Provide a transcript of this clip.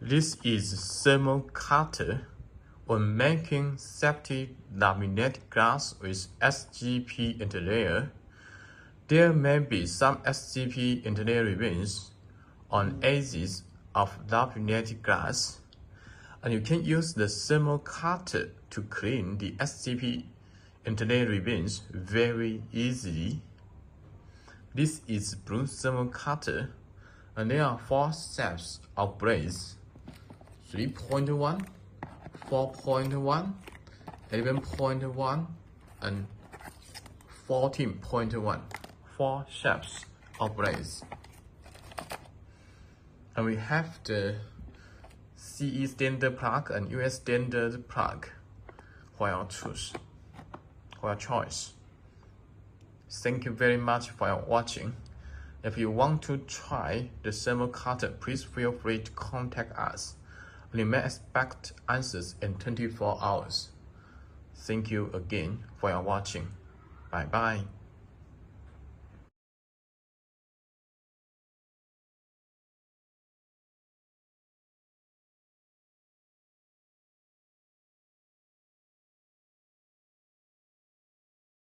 This is thermal cutter when making safety laminated glass with SGP interlayer. There may be some SGP interlayer ribbons on edges of laminated glass, and you can use the thermal cutter to clean the SGP interlayer ribbons very easily. This is blue thermal cutter, and there are 4 steps of blades: 3.1, 4.1, 11.1, and 14.1. 4 shapes of blades. And we have the CE standard plug and US standard plug for your choice. Thank you very much for your watching. If you want to try the thermal cutter, please feel free to contact us. We may expect answers in 24 hours. Thank you again for your watching. Bye bye.